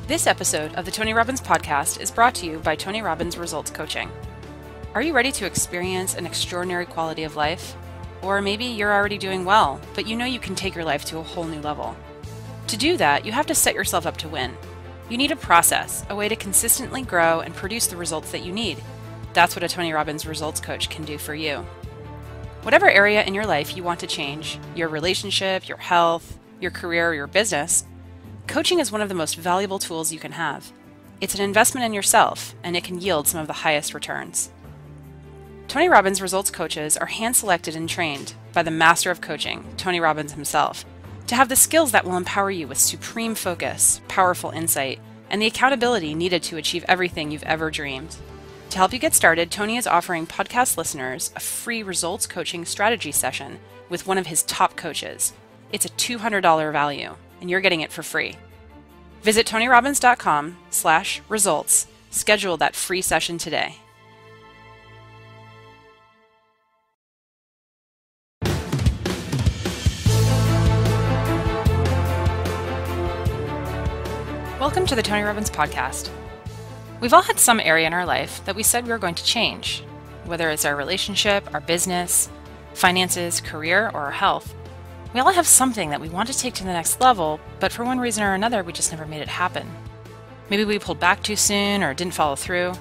This episode of the Tony Robbins podcast is brought to you by Tony Robbins Results Coaching. Are you ready to experience an extraordinary quality of life? Or maybe you're already doing well, but you know you can take your life to a whole new level. To do that, you have to set yourself up to win. You need a process, a way to consistently grow and produce the results that you need. That's what a Tony Robbins Results Coach can do for you. Whatever area in your life you want to change, your relationship, your health, your career, or your business, coaching is one of the most valuable tools you can have. It's an investment in yourself, and it can yield some of the highest returns. Tony Robbins Results Coaches are hand-selected and trained by the master of coaching, Tony Robbins himself, to have the skills that will empower you with supreme focus, powerful insight, and the accountability needed to achieve everything you've ever dreamed. To help you get started, Tony is offering podcast listeners a free results coaching strategy session with one of his top coaches. It's a $200 value, and you're getting it for free. Visit TonyRobbins.com/results. Schedule that free session today. Welcome to the Tony Robbins podcast. We've all had some area in our life that we said we were going to change, whether it's our relationship, our business, finances, career, or our health. We all have something that we want to take to the next level, but for one reason or another, we just never made it happen. Maybe we pulled back too soon or didn't follow through.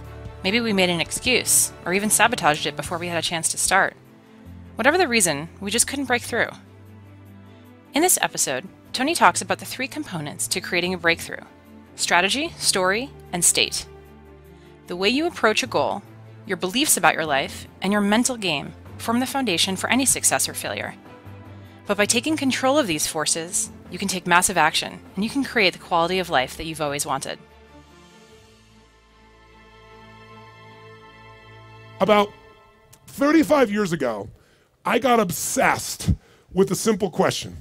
Maybe we made an excuse or even sabotaged it before we had a chance to start. Whatever the reason, we just couldn't break through. In this episode, Tony talks about the three components to creating a breakthrough: strategy, story, and state. The way you approach a goal, your beliefs about your life, and your mental game form the foundation for any success or failure. But by taking control of these forces, you can take massive action, and you can create the quality of life that you've always wanted. About 35 years ago, I got obsessed with a simple question.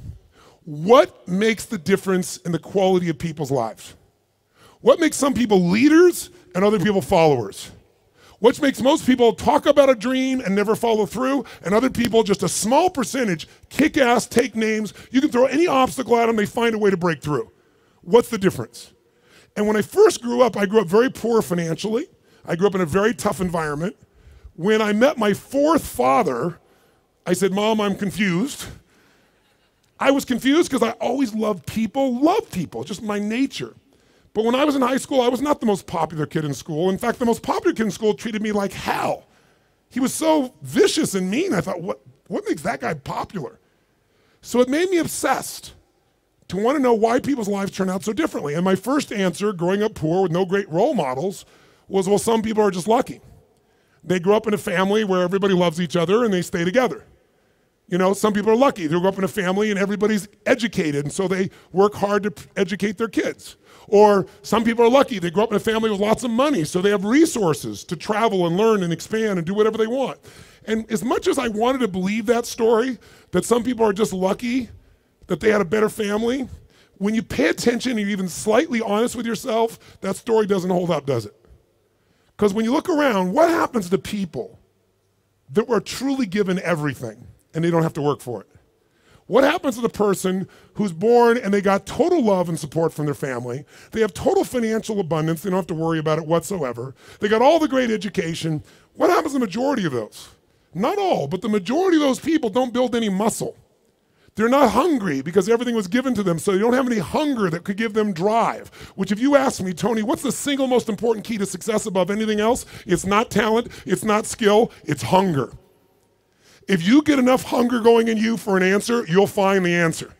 What makes the difference in the quality of people's lives? What makes some people leaders and other people followers? What makes most people talk about a dream and never follow through, and other people, just a small percentage, kick ass, take names. You can throw any obstacle at them, they find a way to break through. What's the difference? And when I first grew up, I grew up very poor financially. I grew up in a very tough environment. When I met my fourth father, I said, "Mom, I'm confused." I was confused because I always loved people, just my nature. But when I was in high school, I was not the most popular kid in school. In fact, the most popular kid in school treated me like hell. He was so vicious and mean. I thought, what makes that guy popular? So it made me obsessed to want to know why people's lives turn out so differently. And my first answer, growing up poor with no great role models, was, well, some people are just lucky. They grew up in a family where everybody loves each other and they stay together. You know, some people are lucky. They grew up in a family and everybody's educated, and so they work hard to educate their kids. Or some people are lucky. They grew up in a family with lots of money, so they have resources to travel and learn and expand and do whatever they want. And as much as I wanted to believe that story, that some people are just lucky, that they had a better family, when you pay attention and you're even slightly honest with yourself, that story doesn't hold up, does it? Because when you look around, what happens to people that were truly given everything and they don't have to work for it? What happens to the person who's born and they got total love and support from their family? They have total financial abundance. They don't have to worry about it whatsoever. They got all the great education. What happens to the majority of those? Not all, but the majority of those people don't build any muscle. They're not hungry because everything was given to them, so they don't have any hunger that could give them drive. Which, if you ask me, Tony, what's the single most important key to success above anything else? It's not talent, it's not skill, it's hunger. If you get enough hunger going in you for an answer, you'll find the answer.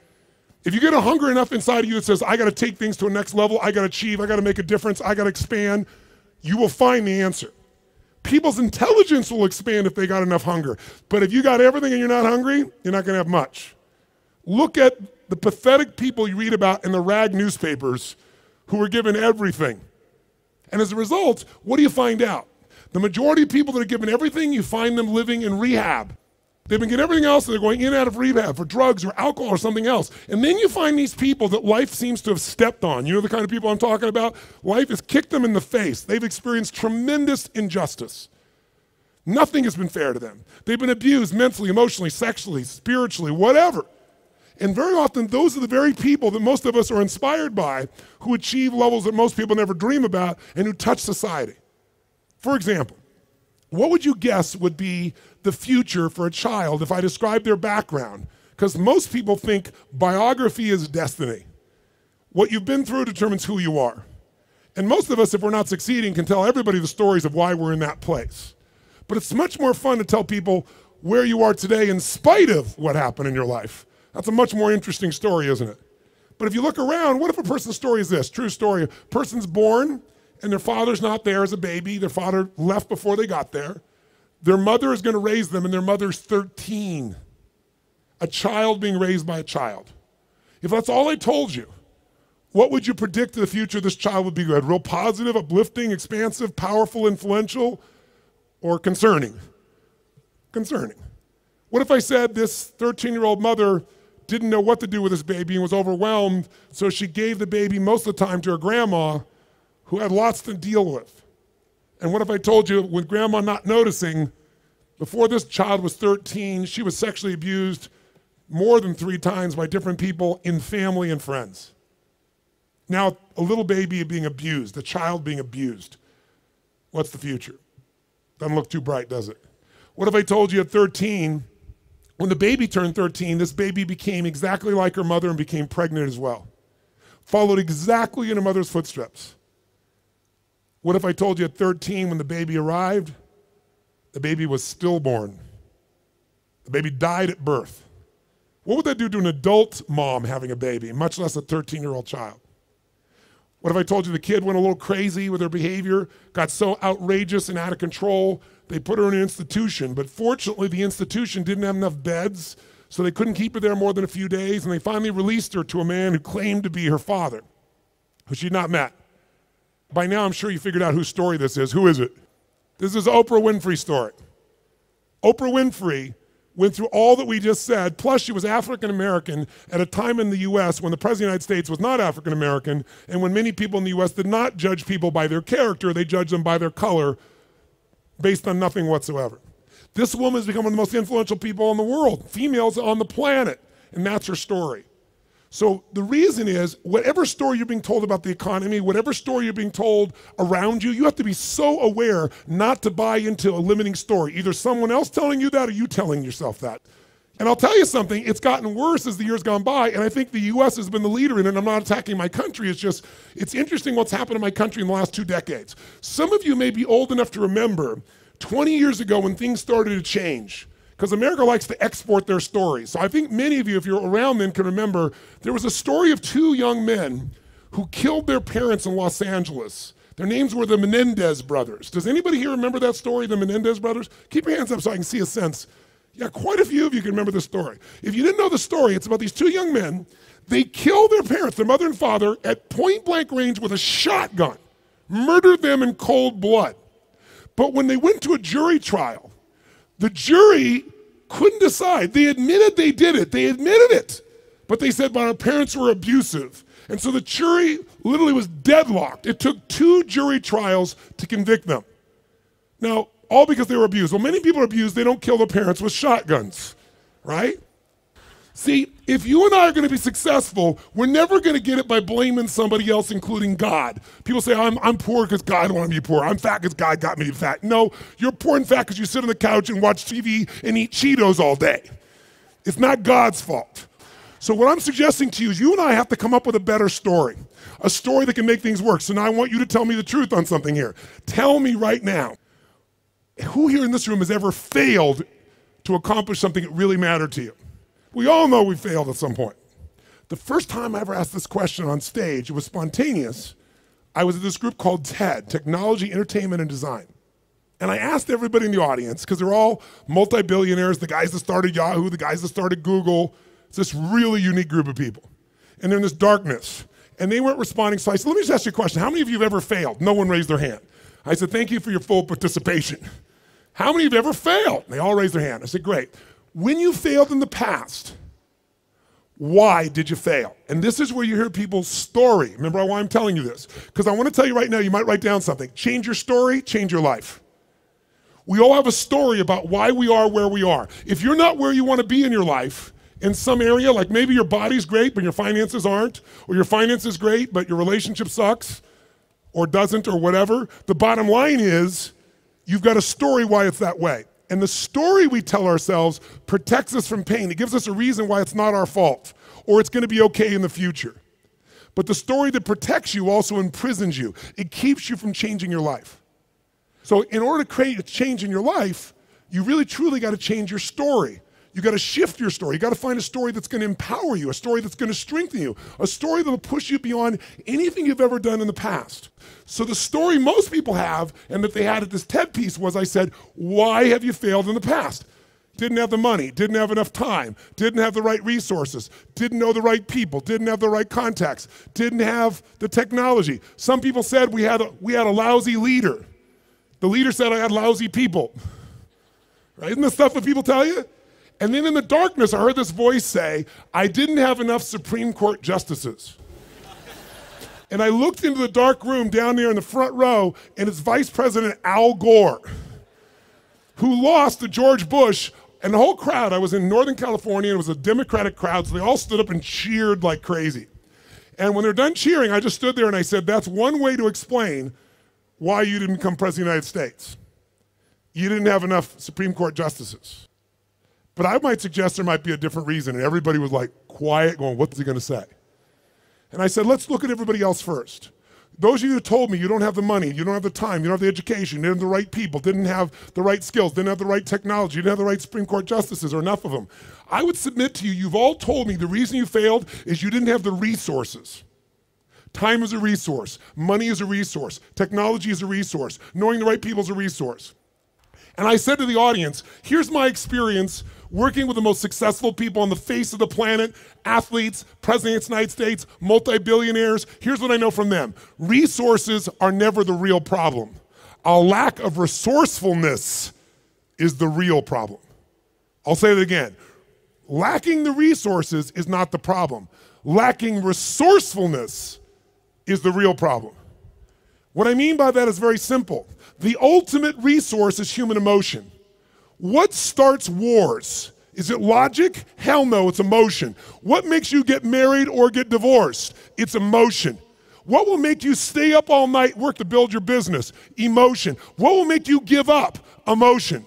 If you get a hunger enough inside of you that says, I got to take things to a next level, I got to achieve, I got to make a difference, I got to expand, you will find the answer. People's intelligence will expand if they got enough hunger. But if you got everything and you're not hungry, you're not going to have much. Look at the pathetic people you read about in the rag newspapers who were given everything. And as a result, what do you find out? The majority of people that are given everything, you find them living in rehab. They've been getting everything else, and they're going in and out of rehab for drugs or alcohol or something else. And then you find these people that life seems to have stepped on. You know the kind of people I'm talking about? Life has kicked them in the face. They've experienced tremendous injustice. Nothing has been fair to them. They've been abused mentally, emotionally, sexually, spiritually, whatever. And very often, those are the very people that most of us are inspired by, who achieve levels that most people never dream about and who touch society. For example, what would you guess would be the future for a child if I described their background? Because most people think biography is destiny. What you've been through determines who you are. And most of us, if we're not succeeding, can tell everybody the stories of why we're in that place. But it's much more fun to tell people where you are today in spite of what happened in your life. That's a much more interesting story, isn't it? But if you look around, what if a person's story is this? True story. A person's born and their father's not there as a baby. Their father left before they got there. Their mother is going to raise them and their mother's 13. A child being raised by a child. If that's all I told you, what would you predict the future of this child would be good? Real positive, uplifting, expansive, powerful, influential, or concerning? Concerning. What if I said this 13-year-old mother didn't know what to do with this baby and was overwhelmed, so she gave the baby most of the time to her grandma, who had lots to deal with? And what if I told you, with grandma not noticing, before this child was 13, she was sexually abused more than 3 times by different people in family and friends? Now, a little baby being abused, a child being abused. What's the future? Doesn't look too bright, does it? What if I told you at 13, when the baby turned 13, this baby became exactly like her mother and became pregnant as well? Followed exactly in her mother's footsteps. What if I told you at 13, when the baby arrived, the baby was stillborn? The baby died at birth. What would that do to an adult mom having a baby, much less a 13-year-old child? What if I told you the kid went a little crazy with her behavior, got so outrageous and out of control, they put her in an institution, but fortunately the institution didn't have enough beds, so they couldn't keep her there more than a few days, and they finally released her to a man who claimed to be her father, who she'd not met. By now I'm sure you figured out whose story this is. Who is it? This is Oprah Winfrey's story. Oprah Winfrey went through all that we just said, plus she was African American at a time in the US when the President of the United States was not African American, and when many people in the US did not judge people by their character, they judged them by their color, based on nothing whatsoever. This woman has become one of the most influential people in the world, females on the planet, and that's her story. So the reason is, whatever story you're being told about the economy, whatever story you're being told around you, you have to be so aware not to buy into a limiting story. Either someone else telling you that or you telling yourself that. And I'll tell you something, it's gotten worse as the years gone by, and I think the US has been the leader in it. I'm not attacking my country, it's just, it's interesting what's happened in my country in the last 2 decades. Some of you may be old enough to remember 20 years ago when things started to change, because America likes to export their stories. So I think many of you, if you're around then, can remember there was a story of 2 young men who killed their parents in Los Angeles. Their names were the Menendez brothers. Does anybody here remember that story, the Menendez brothers? Keep your hands up so I can see a sense. Yeah, quite a few of you can remember the story. If you didn't know the story, it's about these 2 young men. They killed their parents, their mother and father, at point blank range with a shotgun, murdered them in cold blood. But when they went to a jury trial, the jury couldn't decide. They admitted they did it. They admitted it. But they said, but our parents were abusive. And so the jury literally was deadlocked. It took 2 jury trials to convict them. Now, all because they were abused. Well, many people are abused. They don't kill their parents with shotguns, right? See, if you and I are going to be successful, we're never going to get it by blaming somebody else, including God. People say, I'm poor because God wanted me poor. I'm fat because God got me fat. No, you're poor and fat because you sit on the couch and watch TV and eat Cheetos all day. It's not God's fault. So what I'm suggesting to you is you and I have to come up with a better story, a story that can make things work. So now I want you to tell me the truth on something here. Tell me right now, who here in this room has ever failed to accomplish something that really mattered to you? We all know we failed at some point. The first time I ever asked this question on stage, it was spontaneous. I was at this group called TED, Technology, Entertainment, and Design. And I asked everybody in the audience, because they're all multi-billionaires, the guys that started Yahoo, the guys that started Google. It's this really unique group of people. And they're in this darkness. And they weren't responding, so I said, let me just ask you a question. How many of you have ever failed? No one raised their hand. I said, thank you for your full participation. How many of you have ever failed? They all raised their hand. I said, great. When you failed in the past, why did you fail? And this is where you hear people's story. Remember why I'm telling you this? Because I want to tell you right now, you might write down something. Change your story, change your life. We all have a story about why we are where we are. If you're not where you want to be in your life, in some area, like maybe your body's great, but your finances aren't, or your finances great, but your relationship sucks, or doesn't, or whatever. The bottom line is, you've got a story why it's that way. And the story we tell ourselves protects us from pain. It gives us a reason why it's not our fault, or it's gonna be okay in the future. But the story that protects you also imprisons you. It keeps you from changing your life. So in order to create a change in your life, you really truly gotta change your story. You gotta shift your story. You gotta find a story that's gonna empower you, a story that's gonna strengthen you, a story that'll push you beyond anything you've ever done in the past. So the story most people have, and that they had at this TED piece was, I said, why have you failed in the past? Didn't have the money, didn't have enough time, didn't have the right resources, didn't know the right people, didn't have the right contacts, didn't have the technology. Some people said we had a lousy leader. The leader said I had lousy people. Right? Isn't this stuff what people tell you? And then in the darkness, I heard this voice say, I didn't have enough Supreme Court justices. And I looked into the dark room down there in the front row, and it's Vice President Al Gore, who lost to George Bush, and the whole crowd, I was in Northern California, and it was a Democratic crowd, so they all stood up and cheered like crazy. And when they're done cheering, I just stood there and I said, that's one way to explain why you didn't become President of the United States. You didn't have enough Supreme Court justices. But I might suggest there might be a different reason. And everybody was like quiet, going, what's he gonna say? And I said, let's look at everybody else first. Those of you who told me you don't have the money, you don't have the time, you don't have the education, you didn't have the right people, didn't have the right skills, didn't have the right technology, you didn't have the right Supreme Court justices, or enough of them. I would submit to you, you've all told me the reason you failed is you didn't have the resources. Time is a resource, money is a resource, technology is a resource, knowing the right people is a resource. And I said to the audience, here's my experience working with the most successful people on the face of the planet, athletes, presidents of the United States, multi-billionaires. Here's what I know from them. Resources are never the real problem. A lack of resourcefulness is the real problem. I'll say it again. Lacking the resources is not the problem. Lacking resourcefulness is the real problem. What I mean by that is very simple. The ultimate resource is human emotion. What starts wars? Is it logic? Hell no, it's emotion. What makes you get married or get divorced? It's emotion. What will make you stay up all night, work to build your business? Emotion. What will make you give up? Emotion.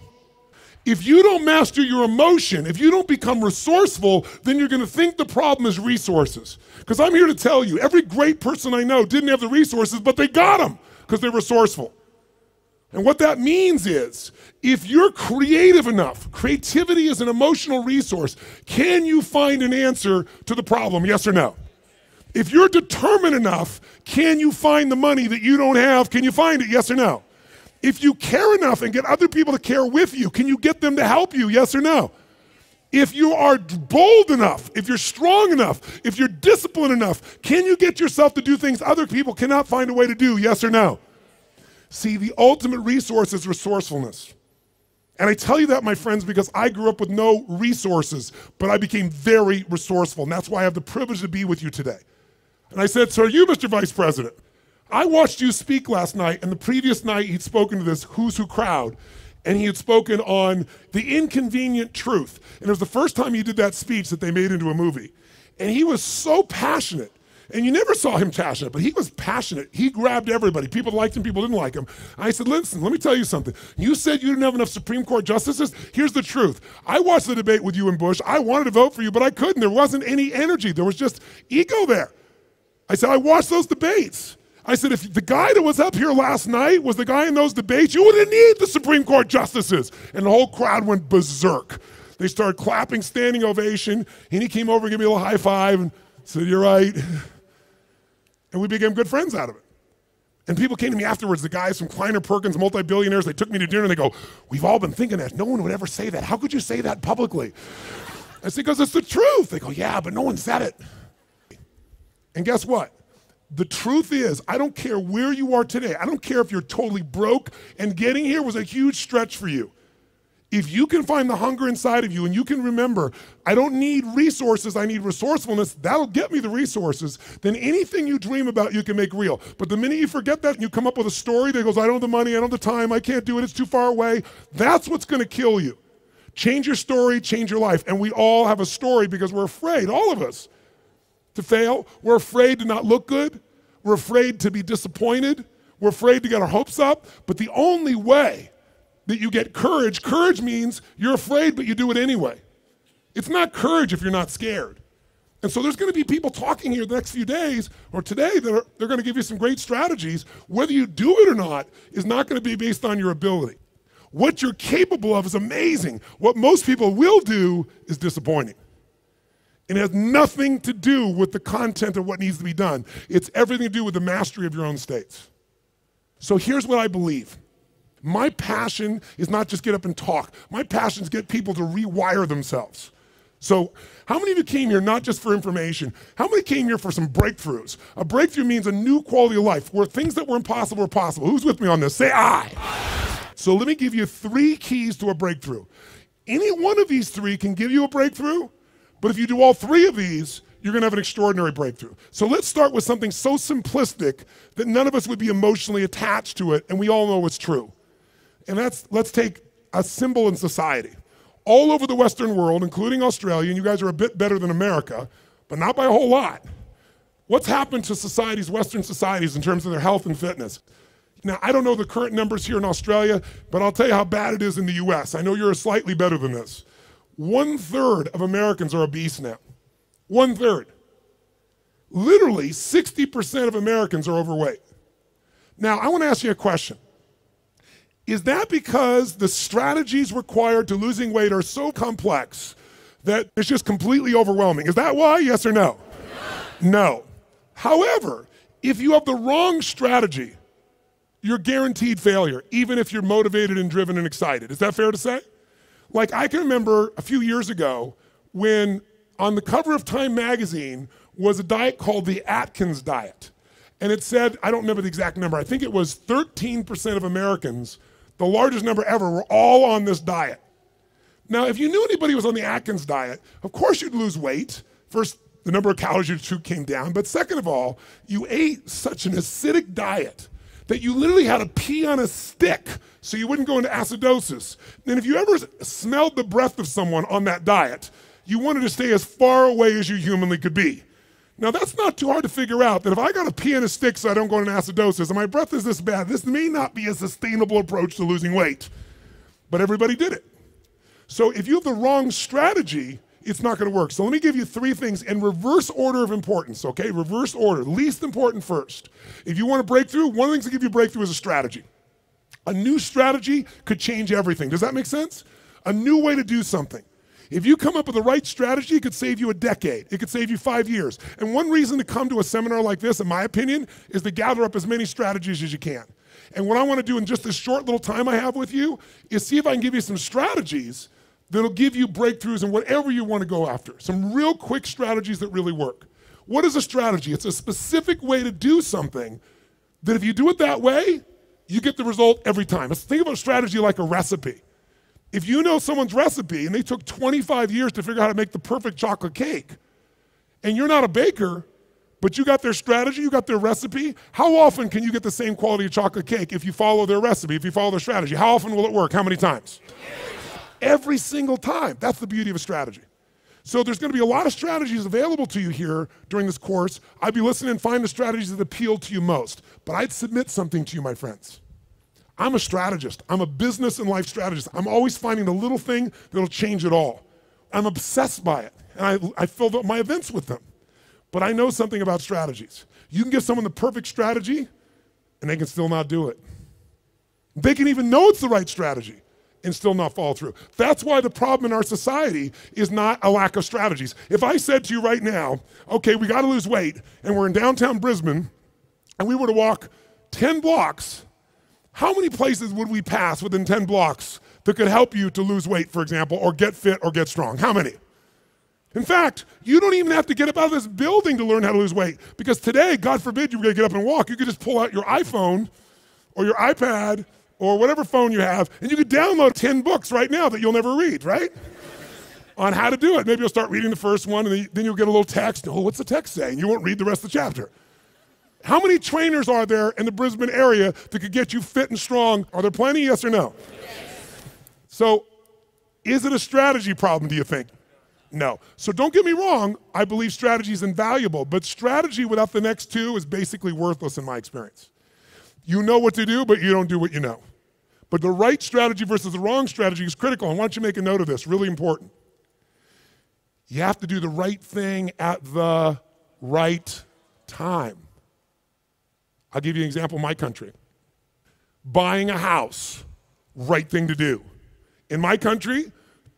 If you don't master your emotion, if you don't become resourceful, then you're gonna think the problem is resources. Because I'm here to tell you, every great person I know didn't have the resources, but they got them because they're resourceful. And what that means is, if you're creative enough, creativity is an emotional resource, can you find an answer to the problem, yes or no? If you're determined enough, can you find the money that you don't have, can you find it, yes or no? If you care enough and get other people to care with you, can you get them to help you, yes or no? If you are bold enough, if you're strong enough, if you're disciplined enough, can you get yourself to do things other people cannot find a way to do, yes or no? See, the ultimate resource is resourcefulness. And I tell you that, my friends, because I grew up with no resources, but I became very resourceful, and that's why I have the privilege to be with you today. And I said, so are you, Mr. Vice President? I watched you speak last night, and the previous night he'd spoken to this Who's Who crowd, and he had spoken on the inconvenient truth. And it was the first time he did that speech that they made into a movie. And he was so passionate. And you never saw him passionate, but he was passionate. He grabbed everybody. People liked him, people didn't like him. I said, listen, let me tell you something. You said you didn't have enough Supreme Court justices? Here's the truth. I watched the debate with you and Bush. I wanted to vote for you, but I couldn't. There wasn't any energy. There was just ego there. I said, I watched those debates. I said, if the guy that was up here last night was the guy in those debates, you wouldn't need the Supreme Court justices. And the whole crowd went berserk. They started clapping, standing ovation, and he came over and gave me a little high five and said, you're right. And we became good friends out of it. And people came to me afterwards, the guys from Kleiner Perkins, multi-billionaires, they took me to dinner and they go, we've all been thinking that. No one would ever say that. How could you say that publicly? I said, because it's the truth. They go, yeah, but no one said it. And guess what? The truth is, I don't care where you are today. I don't care if you're totally broke and getting here was a huge stretch for you. If you can find the hunger inside of you and you can remember, I don't need resources, I need resourcefulness, that'll get me the resources, then anything you dream about you can make real. But the minute you forget that and you come up with a story that goes, I don't have the money, I don't have the time, I can't do it, it's too far away, that's what's gonna kill you. Change your story, change your life. And we all have a story because we're afraid, all of us, to fail. We're afraid to not look good. We're afraid to be disappointed. We're afraid to get our hopes up. But the only way that you get courage, courage means you're afraid, but you do it anyway. It's not courage if you're not scared. And so there's going to be people talking here the next few days or today that they're going to give you some great strategies. Whether you do it or not is not going to be based on your ability. What you're capable of is amazing. What most people will do is disappointing. And it has nothing to do with the content of what needs to be done. It's everything to do with the mastery of your own states. So here's what I believe. My passion is not just get up and talk. My passion is get people to rewire themselves. So how many of you came here not just for information? How many came here for some breakthroughs? A breakthrough means a new quality of life where things that were impossible are possible. Who's with me on this? Say aye. So let me give you 3 keys to a breakthrough. Any one of these 3 can give you a breakthrough, but if you do all 3 of these, you're gonna have an extraordinary breakthrough. So let's start with something so simplistic that none of us would be emotionally attached to it, and we all know it's true. And let's take a symbol in society. All over the Western world, including Australia, and you guys are a bit better than America, but not by a whole lot. What's happened to societies, Western societies, in terms of their health and fitness? Now, I don't know the current numbers here in Australia, but I'll tell you how bad it is in the US. I know you're slightly better than this. 1/3 of Americans are obese now. 1/3. Literally 60% of Americans are overweight. Now, I want to ask you a question. Is that because the strategies required to losing weight are so complex that it's just completely overwhelming? Is that why? Yes or no? No. However, if you have the wrong strategy, you're guaranteed failure, even if you're motivated and driven and excited. Is that fair to say? Like, I can remember a few years ago when on the cover of Time magazine was a diet called the Atkins diet. And it said, I don't remember the exact number, I think it was 13% of Americans, the largest number ever, were all on this diet. Now, if you knew anybody who was on the Atkins diet, of course you'd lose weight. First, the number of calories you took came down, but second of all, you ate such an acidic diet that you literally had to pee on a stick so you wouldn't go into acidosis. And if you ever smelled the breath of someone on that diet, you wanted to stay as far away as you humanly could be. Now, that's not too hard to figure out, that if I got to pee in a stick so I don't go into acidosis and my breath is this bad, this may not be a sustainable approach to losing weight. But everybody did it. So if you have the wrong strategy, it's not going to work. So let me give you 3 things in reverse order of importance, okay? Reverse order, least important first. If you want a breakthrough, one of the things that give you a breakthrough is a strategy. A new strategy could change everything. Does that make sense? A new way to do something. If you come up with the right strategy, it could save you a decade. It could save you 5 years. And one reason to come to a seminar like this, in my opinion, is to gather up as many strategies as you can. And what I want to do in just this short little time I have with you is see if I can give you some strategies that'll give you breakthroughs in whatever you want to go after. Some real quick strategies that really work. What is a strategy? It's a specific way to do something that if you do it that way, you get the result every time. Let's think about a strategy like a recipe. If you know someone's recipe and they took 25 years to figure out how to make the perfect chocolate cake, and you're not a baker, but you got their strategy, you got their recipe, how often can you get the same quality of chocolate cake if you follow their recipe, if you follow their strategy? How often will it work? How many times? Every single time. That's the beauty of a strategy. So there's going to be a lot of strategies available to you here during this course. I'd be listening and find the strategies that appeal to you most. But I'd submit something to you, my friends. I'm a strategist. I'm a business and life strategist. I'm always finding the little thing that'll change it all. I'm obsessed by it. And I filled up my events with them. But I know something about strategies. You can give someone the perfect strategy, and they can still not do it. They can even know it's the right strategy and still not follow through. That's why the problem in our society is not a lack of strategies. If I said to you right now, okay, we got to lose weight, and we're in downtown Brisbane, and we were to walk 10 blocks, how many places would we pass within 10 blocks that could help you to lose weight, for example, or get fit or get strong? How many? In fact, you don't even have to get up out of this building to learn how to lose weight, because today, God forbid you were going to get up and walk, you could just pull out your iPhone or your iPad or whatever phone you have, and you could download 10 books right now that you'll never read, right? On how to do it. Maybe you'll start reading the first one, and then you'll get a little text. Oh, what's the text say? And you won't read the rest of the chapter. How many trainers are there in the Brisbane area that could get you fit and strong? Are there plenty, yes or no? Yes. So Is it a strategy problem, do you think? No. So don't get me wrong, I believe strategy is invaluable, but strategy without the next two is basically worthless in my experience. You know what to do, but you don't do what you know. But the right strategy versus the wrong strategy is critical, and why don't you make a note of this, really important. You have to do the right thing at the right time. I'll give you an example in my country. Buying a house, right thing to do. In my country,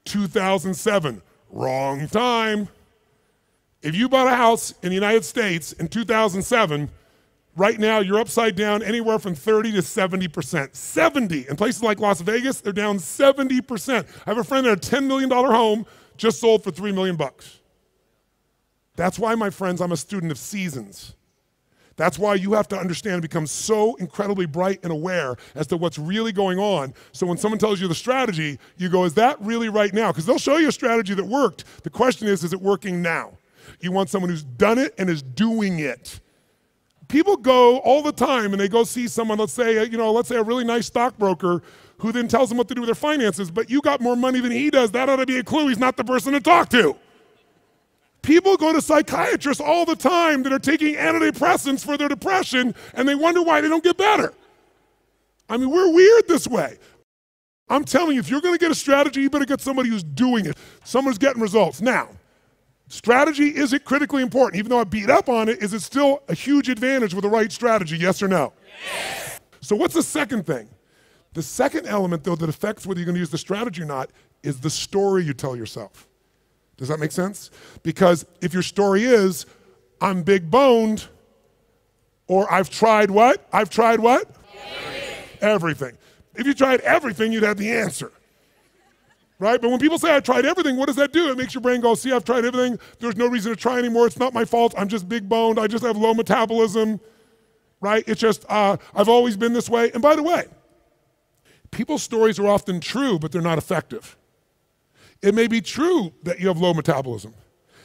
2007, wrong time. If you bought a house in the United States in 2007, right now you're upside down anywhere from 30 to 70%. 70. In places like Las Vegas, they're down 70%. I have a friend that had a $10 million home just sold for $3 million. That's why, my friends, I'm a student of seasons. That's why you have to understand and become so incredibly bright and aware as to what's really going on. So when someone tells you the strategy, you go, is that really right now? Because they'll show you a strategy that worked. The question is it working now? You want someone who's done it and is doing it. People go all the time and they go see someone, let's say a really nice stockbroker who then tells them what to do with their finances, but you got more money than he does. That ought to be a clue he's not the person to talk to. People go to psychiatrists all the time that are taking antidepressants for their depression, and they wonder why they don't get better. I mean, we're weird this way. I'm telling you, if you're going to get a strategy, you better get somebody who's doing it, someone who's getting results. Now, strategy, is it critically important? Even though I beat up on it, is it still a huge advantage with the right strategy, yes or no? Yes. So what's the second thing? The second element, though, that affects whether you're going to use the strategy or not is the story you tell yourself. Does that make sense? Because if your story is, I'm big boned, or I've tried what? I've tried what? Everything. If you tried everything, you'd have the answer. Right? But when people say, I tried everything, what does that do? It makes your brain go, see, I've tried everything. There's no reason to try anymore. It's not my fault. I'm just big boned. I just have low metabolism. Right? It's just, I've always been this way. And by the way, people's stories are often true, but they're not effective. It may be true that you have low metabolism.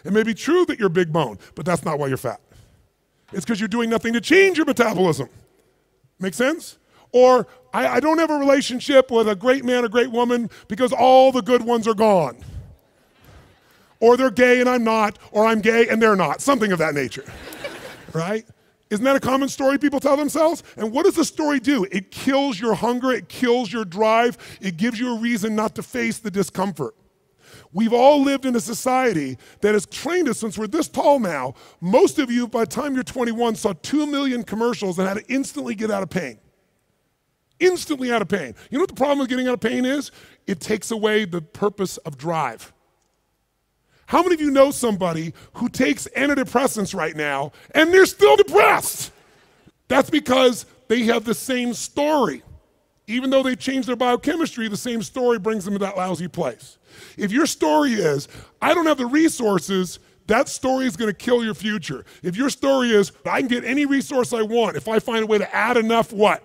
It may be true that you're big boned, but that's not why you're fat. It's because you're doing nothing to change your metabolism. Make sense? Or I don't have a relationship with a great man or great woman because all the good ones are gone. Or they're gay and I'm not, or I'm gay and they're not, something of that nature, right? Isn't that a common story people tell themselves? And what does the story do? It kills your hunger, it kills your drive, it gives you a reason not to face the discomfort. We've all lived in a society that has trained us since we're this tall now. Most of you, by the time you're 21, saw 2 million commercials and had to instantly get out of pain. Instantly out of pain. You know what the problem with getting out of pain is? It takes away the purpose of drive. How many of you know somebody who takes antidepressants right now and they're still depressed? That's because they have the same story. Even though they changed their biochemistry, the same story brings them to that lousy place. If your story is, I don't have the resources, that story is going to kill your future. If your story is, I can get any resource I want if I find a way to add enough what?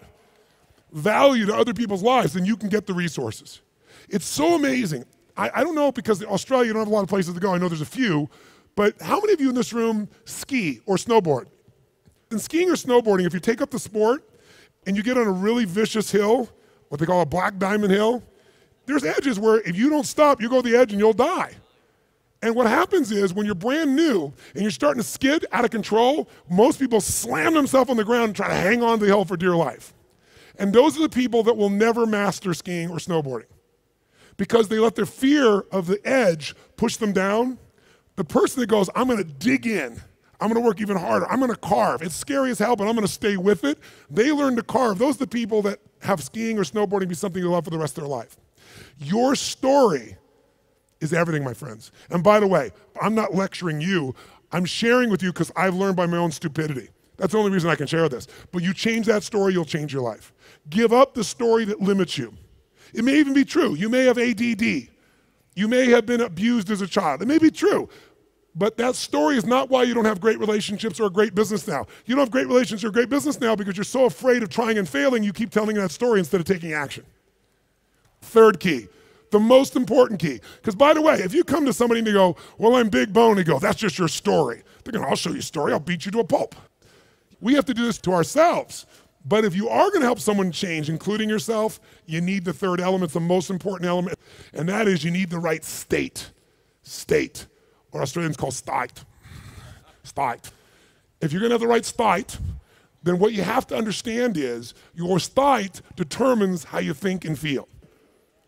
Value to other people's lives, then you can get the resources. It's so amazing. I don't know, because in Australia you don't have a lot of places to go. I know there's a few, but how many of you in this room ski or snowboard? In skiing or snowboarding, if you take up the sport and you get on a really vicious hill, what they call a black diamond hill, there's edges where if you don't stop, you go to the edge and you'll die. And what happens is when you're brand new and you're starting to skid out of control, most people slam themselves on the ground and try to hang on to the hill for dear life. And those are the people that will never master skiing or snowboarding because they let their fear of the edge push them down. The person that goes, I'm going to dig in, I'm going to work even harder, I'm going to carve. It's scary as hell, but I'm going to stay with it. They learn to carve. Those are the people that have skiing or snowboarding be something they love for the rest of their life. Your story is everything, my friends. And by the way, I'm not lecturing you. I'm sharing with you because I've learned by my own stupidity. That's the only reason I can share this. But you change that story, you'll change your life. Give up the story that limits you. It may even be true. You may have ADD. You may have been abused as a child. It may be true. But that story is not why you don't have great relationships or a great business now. You don't have great relationships or a great business now because you're so afraid of trying and failing, you keep telling that story instead of taking action. Third key, the most important key. Because by the way, if you come to somebody and they go, well, I'm big bone, and go, that's just your story. They're going, I'll show you a story. I'll beat you to a pulp. We have to do this to ourselves. But if you are going to help someone change, including yourself, you need the third element, it's the most important element, and that is you need the right state. State, or Australians call state. State. If you're going to have the right state, then what you have to understand is your state determines how you think and feel,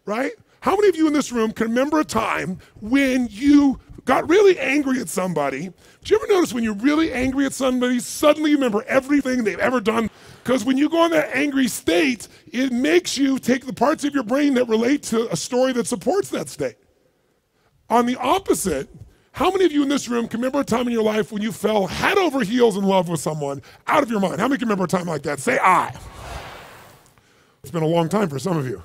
right? How many of you in this room can remember a time when you got really angry at somebody? Did you ever notice when you're really angry at somebody, suddenly you remember everything they've ever done? Because when you go in that angry state, it makes you take the parts of your brain that relate to a story that supports that state. On the opposite, how many of you in this room can remember a time in your life when you fell head over heels in love with someone out of your mind? How many can remember a time like that? Say I. It's been a long time for some of you.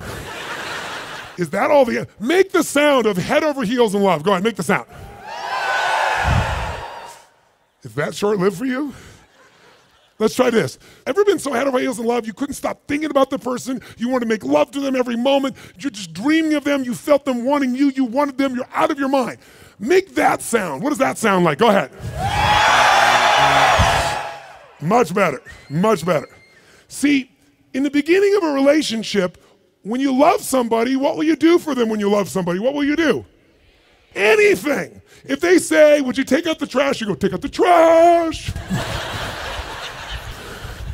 Is that all the, make the sound of head over heels in love. Go ahead, make the sound. Is that short-lived for you? Let's try this. Ever been so head over heels in love you couldn't stop thinking about the person, you wanted to make love to them every moment, you're just dreaming of them, you felt them wanting you, you wanted them, you're out of your mind. Make that sound. What does that sound like? Go ahead. Much better, much better. See, in the beginning of a relationship, when you love somebody, what will you do for them when you love somebody? What will you do? Anything. If they say, would you take out the trash? You go, take out the trash.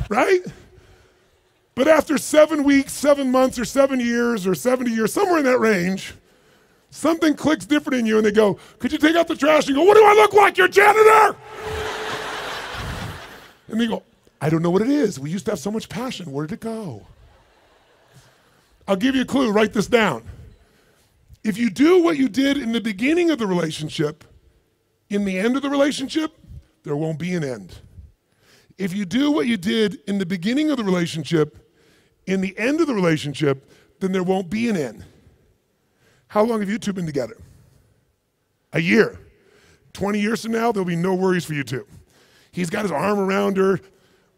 Right? But after 7 weeks, 7 months, or 7 years, or 70 years, somewhere in that range, something clicks different in you and they go, could you take out the trash? You go, what do I look like, your janitor? And they go, I don't know what it is. We used to have so much passion. Where did it go? I'll give you a clue. Write this down. If you do what you did in the beginning of the relationship, in the end of the relationship, there won't be an end. If you do what you did in the beginning of the relationship, in the end of the relationship, then there won't be an end. How long have you two been together? A year. 20 years from now, there'll be no worries for you two. He's got his arm around her.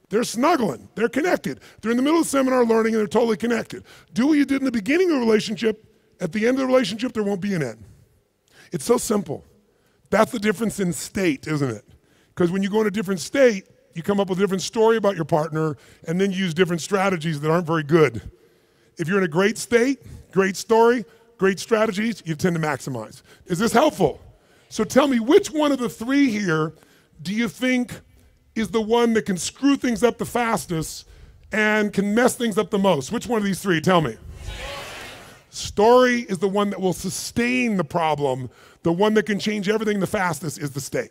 They're snuggling. They're connected. They're in the middle of the seminar learning and they're totally connected. Do what you did in the beginning of the relationship. At the end of the relationship, there won't be an end. It's so simple. That's the difference in state, isn't it? Because when you go in a different state, you come up with a different story about your partner and then you use different strategies that aren't very good. If you're in a great state, great story, great strategies, you tend to maximize. Is this helpful? So tell me, which one of the three here do you think is the one that can screw things up the fastest and can mess things up the most? Which one of these three? Tell me. Story is the one that will sustain the problem. The one that can change everything the fastest is the state.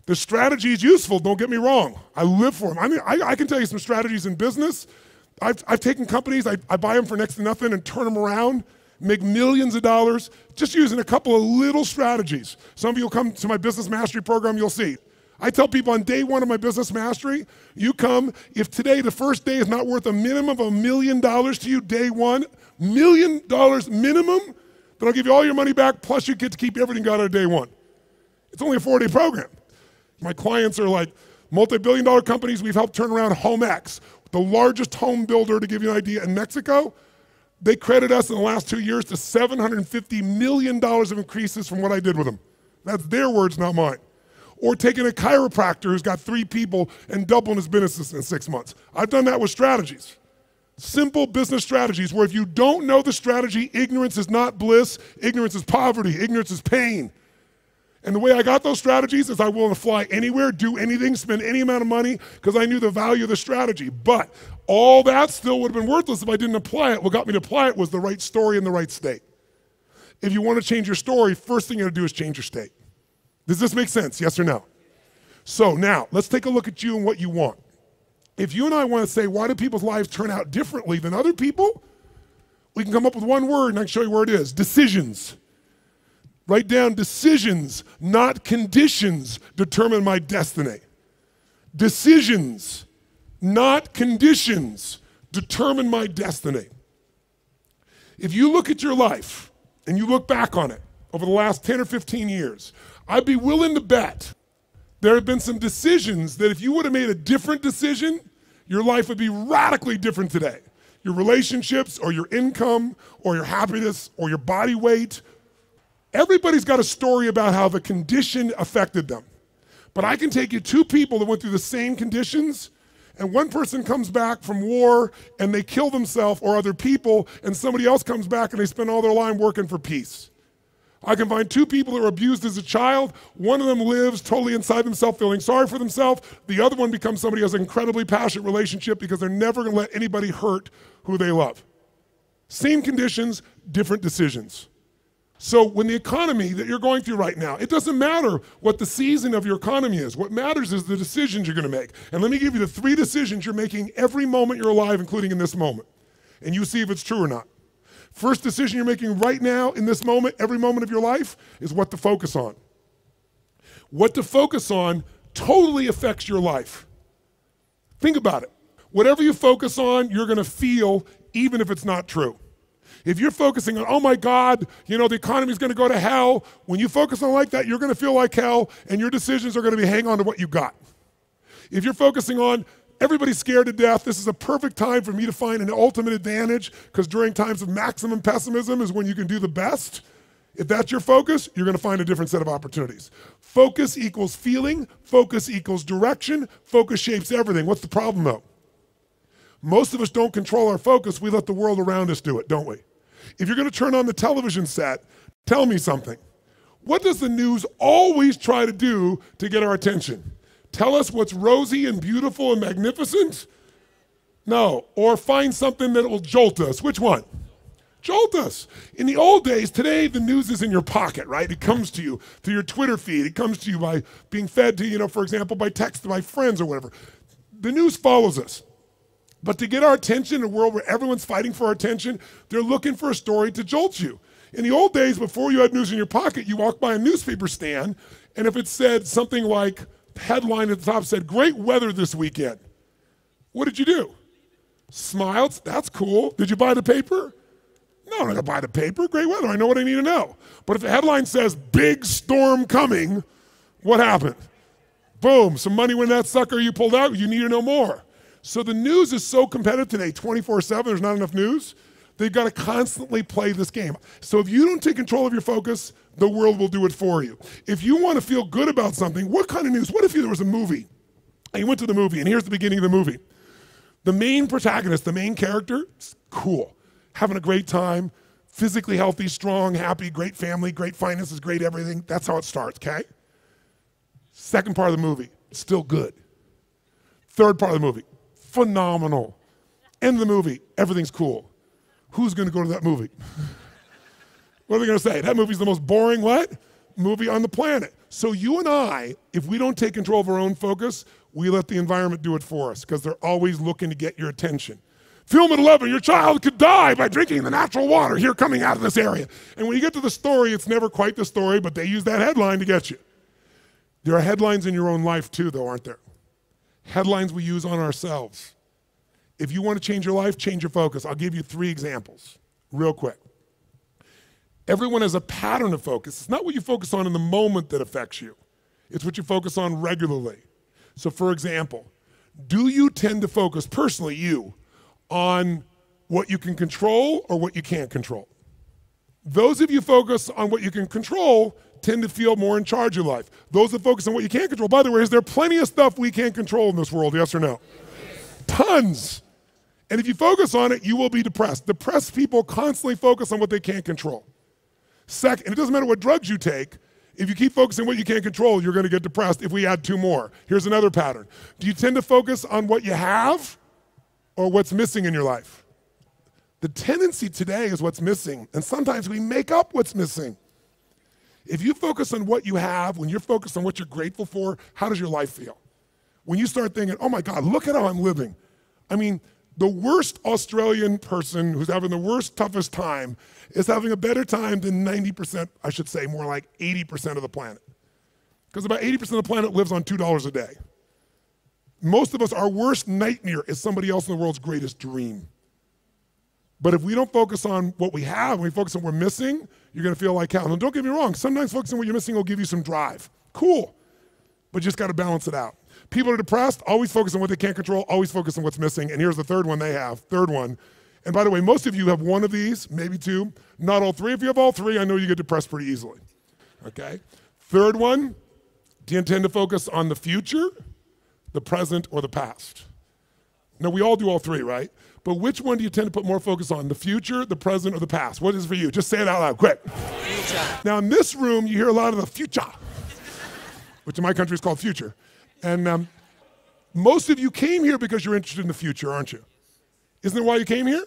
The strategy is useful, don't get me wrong. I live for them. I mean, I can tell you some strategies in business. I've taken companies, I buy them for next to nothing and turn them around, make millions of dollars, just using a couple of little strategies. Some of you will come to my business mastery program, you'll see. I tell people on day one of my business mastery, you come, if today, the first day is not worth a minimum of $1 million to you, day one, $1 million minimum, then I'll give you all your money back, plus you get to keep everything got out of day one. It's only a 4-day program. My clients are like multi-billion-dollar companies. We've helped turn around HomeX, the largest home builder, to give you an idea, in Mexico. They credit us in the last 2 years to $750 million of increases from what I did with them. That's their words, not mine. Or taking a chiropractor who's got 3 people and doubling his business in 6 months. I've done that with strategies. Simple business strategies where if you don't know the strategy, ignorance is not bliss, ignorance is poverty, ignorance is pain. And the way I got those strategies is I willing to fly anywhere, do anything, spend any amount of money because I knew the value of the strategy. But all that still would have been worthless if I didn't apply it. What got me to apply it was the right story in the right state. If you want to change your story, first thing you got to do is change your state. Does this make sense? Yes or no? So now, let's take a look at you and what you want. If you and I want to say, why do people's lives turn out differently than other people? We can come up with one word and I can show you where it is. Decisions. Write down decisions, not conditions, determine my destiny. Decisions, not conditions, determine my destiny. If you look at your life and you look back on it over the last 10 or 15 years, I'd be willing to bet there have been some decisions that if you would have made a different decision, your life would be radically different today. Your relationships or your income or your happiness or your body weight. Everybody's got a story about how the condition affected them. But I can take you 2 people that went through the same conditions and one person comes back from war and they kill themselves or other people, and somebody else comes back and they spend all their life working for peace. I can find two people that were abused as a child. One of them lives totally inside themselves, feeling sorry for themselves. The other one becomes somebody who has an incredibly passionate relationship because they're never going to let anybody hurt who they love. Same conditions, different decisions. So when the economy that you're going through right now, it doesn't matter what the season of your economy is. What matters is the decisions you're going to make. And let me give you the 3 decisions you're making every moment you're alive, including in this moment. And you see if it's true or not. First decision you're making right now in this moment, every moment of your life, is what to focus on. What to focus on totally affects your life. Think about it. Whatever you focus on, you're going to feel, even if it's not true. If you're focusing on, oh my God, the economy's going to go to hell, when you focus on like that, you're going to feel like hell, and your decisions are going to be hang on to what you got. If you're focusing on, everybody's scared to death, this is a perfect time for me to find an ultimate advantage, because during times of maximum pessimism is when you can do the best. If that's your focus, you're going to find a different set of opportunities. Focus equals feeling, focus equals direction, focus shapes everything. What's the problem though? Most of us don't control our focus, we let the world around us do it, don't we? If you're going to turn on the television set, tell me something. What does the news always try to do to get our attention? Tell us what's rosy and beautiful and magnificent? No. Or find something that will jolt us. Which one? Jolt us. In the old days, today the news is in your pocket, right? It comes to you through your Twitter feed. It comes to you by being fed to, for example, by text by friends or whatever. The news follows us. But to get our attention in a world where everyone's fighting for our attention, they're looking for a story to jolt you. In the old days, before you had news in your pocket, you walked by a newspaper stand, and if it said something like, headline at the top said, great weather this weekend, what did you do? Smiled, that's cool. Did you buy the paper? No, I'm not going to buy the paper. Great weather, I know what I need to know. But if the headline says, big storm coming, what happened? Boom, some money went in that sucker you pulled out, you need to know more. So the news is so competitive today, 24/7, there's not enough news. They've got to constantly play this game. So if you don't take control of your focus, the world will do it for you. If you want to feel good about something, what kind of news? What if there was a movie, and you went to the movie, and here's the beginning of the movie. The main protagonist, the main character, is cool, having a great time, physically healthy, strong, happy, great family, great finances, great everything. That's how it starts, okay? Second part of the movie, still good. Third part of the movie, phenomenal. End of the movie, everything's cool. Who's going to go to that movie? What are they going to say? That movie's the most boring what? Movie on the planet. So you and I, if we don't take control of our own focus, we let the environment do it for us because they're always looking to get your attention. Film at 11, your child could die by drinking the natural water here coming out of this area. And when you get to the story, it's never quite the story, but they use that headline to get you. There are headlines in your own life too, though, aren't there? Headlines we use on ourselves. If you want to change your life, change your focus. I'll give you 3 examples real quick. Everyone has a pattern of focus. It's not what you focus on in the moment that affects you. It's what you focus on regularly. So for example, do you tend to focus, personally you, on what you can control or what you can't control? Those of you focus on what you can control tend to feel more in charge of life. Those that focus on what you can't control, by the way, is there plenty of stuff we can't control in this world, yes or no? Tons. And if you focus on it, you will be depressed. Depressed people constantly focus on what they can't control. Second, and it doesn't matter what drugs you take, if you keep focusing on what you can't control, you're going to get depressed if we add 2 more. Here's another pattern. Do you tend to focus on what you have or what's missing in your life? The tendency today is what's missing, and sometimes we make up what's missing. If you focus on what you have, when you're focused on what you're grateful for, how does your life feel? When you start thinking, oh my God, look at how I'm living. I mean, the worst Australian person who's having the worst, toughest time is having a better time than 90%, I should say more like 80% of the planet. Because about 80% of the planet lives on $2 a day. Most of us, our worst nightmare is somebody else in the world's greatest dream. But if we don't focus on what we have, and we focus on what we're missing, you're going to feel like hell. And don't get me wrong, sometimes focusing on what you're missing will give you some drive. Cool. But you just got to balance it out. People are depressed, always focus on what they can't control, always focus on what's missing. And here's the third one they have. Third one. And by the way, most of you have one of these, maybe 2, not all 3. If you have all 3, I know you get depressed pretty easily. Okay? Third one, do you intend to focus on the future, the present, or the past? Now, we all do all three, right? But which one do you tend to put more focus on, the future, the present, or the past? What is it for you? Just say it out loud, quick. Future. Now, in this room, you hear a lot of the future, which in my country is called future. And most of you came here because you're interested in the future, aren't you? Isn't that why you came here?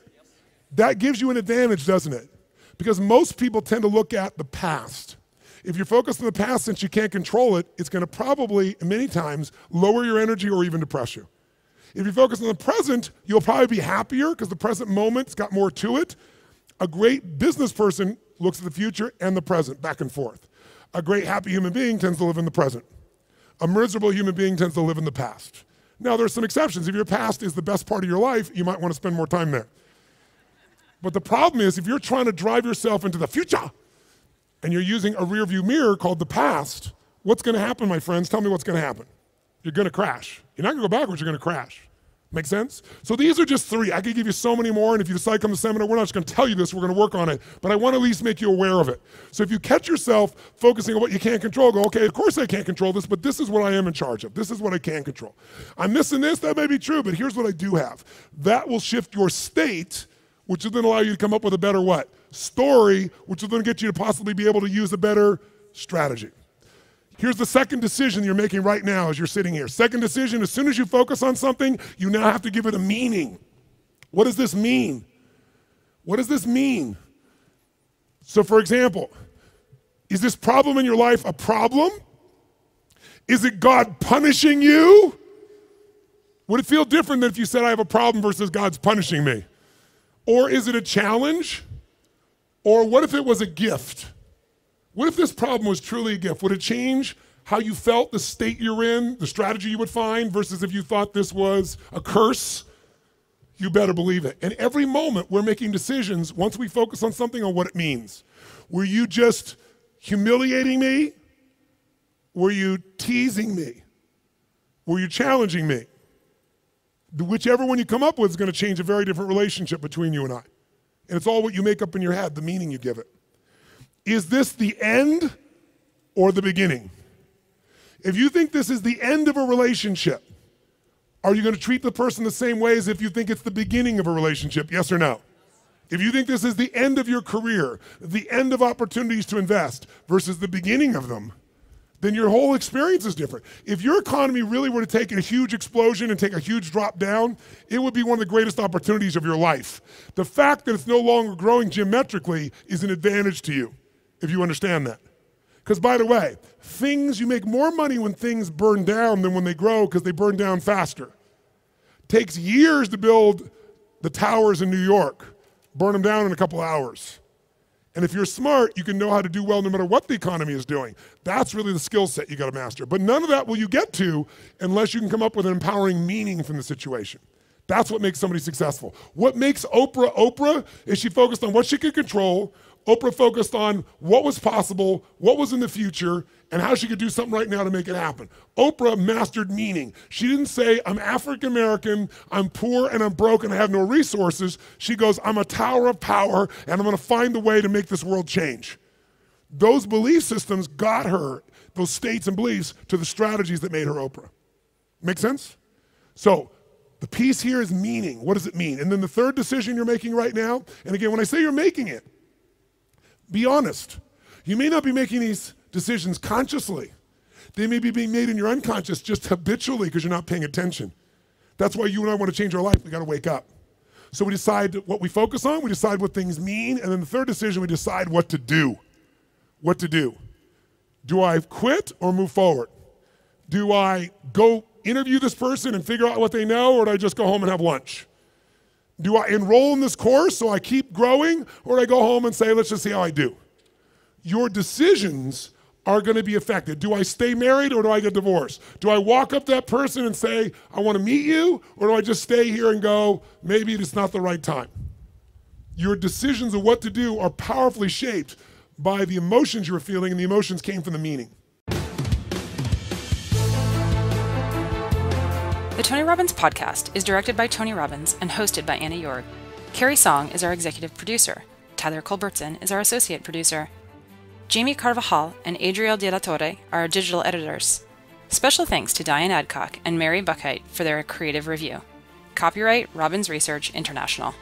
That gives you an advantage, doesn't it? Because most people tend to look at the past. If you're focused on the past, since you can't control it, it's going to probably, many times, lower your energy or even depress you. If you focus on the present, you'll probably be happier because the present moment's got more to it. A great business person looks at the future and the present, back and forth. A great happy human being tends to live in the present. A miserable human being tends to live in the past. Now, there's some exceptions. If your past is the best part of your life, you might want to spend more time there. But the problem is, if you're trying to drive yourself into the future and you're using a rearview mirror called the past, what's going to happen, my friends? Tell me what's going to happen. You're going to crash. You're not going to go backwards, you're going to crash. Make sense? So these are just three. I could give you so many more, and if you decide to come to the seminar, we're not just going to tell you this, we're going to work on it, but I want to at least make you aware of it. So if you catch yourself focusing on what you can't control, go, okay, of course I can't control this, but this is what I am in charge of. This is what I can control. I'm missing this, that may be true, but here's what I do have. That will shift your state, which will then allow you to come up with a better what? Story, which will then get you to possibly be able to use a better strategy. Here's the second decision you're making right now as you're sitting here. Second decision, as soon as you focus on something, you now have to give it a meaning. What does this mean? What does this mean? So for example, is this problem in your life a problem? Is it God punishing you? Would it feel different than if you said I have a problem versus God's punishing me? Or is it a challenge? Or what if it was a gift? What if this problem was truly a gift? Would it change how you felt, the state you're in, the strategy you would find, versus if you thought this was a curse? You better believe it. And every moment we're making decisions, once we focus on something, on what it means. Were you just humiliating me? Were you teasing me? Were you challenging me? Whichever one you come up with is going to change a very different relationship between you and I. And it's all what you make up in your head, the meaning you give it. Is this the end or the beginning? If you think this is the end of a relationship, are you going to treat the person the same way as if you think it's the beginning of a relationship? Yes or no? If you think this is the end of your career, the end of opportunities to invest versus the beginning of them, then your whole experience is different. If your economy really were to take a huge explosion and take a huge drop down, it would be one of the greatest opportunities of your life. The fact that it's no longer growing geometrically is an advantage to you, if you understand that. Because by the way, you make more money when things burn down than when they grow because they burn down faster. Takes years to build the towers in New York, burn them down in a couple hours. And if you're smart, you can know how to do well no matter what the economy is doing. That's really the skill set you got to master. But none of that will you get to unless you can come up with an empowering meaning from the situation. That's what makes somebody successful. What makes Oprah Oprah is she focused on what she could control. Oprah focused on what was possible, what was in the future, and how she could do something right now to make it happen. Oprah mastered meaning. She didn't say, I'm African American, I'm poor and I'm broke and I have no resources. She goes, I'm a tower of power and I'm going to find the way to make this world change. Those belief systems got her, those states and beliefs, to the strategies that made her Oprah. Make sense? So the piece here is meaning. What does it mean? And then the third decision you're making right now, and again, when I say you're making it, be honest. You may not be making these decisions consciously. They may be being made in your unconscious just habitually because you're not paying attention. That's why you and I want to change our life. We got to wake up. So we decide what we focus on, we decide what things mean, and then the third decision, we decide what to do. What to do. Do I quit or move forward? Do I go interview this person and figure out what they know, or do I just go home and have lunch? Do I enroll in this course so I keep growing, or do I go home and say, let's just see how I do? Your decisions are going to be affected. Do I stay married or do I get divorced? Do I walk up to that person and say, I want to meet you, or do I just stay here and go, maybe it's not the right time? Your decisions of what to do are powerfully shaped by the emotions you were feeling, and the emotions came from the meaning. The Tony Robbins podcast is directed by Tony Robbins and hosted by Anna Yorg. Carrie Song is our executive producer. Tyler Culbertson is our associate producer. Jamie Carvajal and Adriel De La Torre are our digital editors. Special thanks to Diane Adcock and Mary Buckheit for their creative review. Copyright Robbins Research International.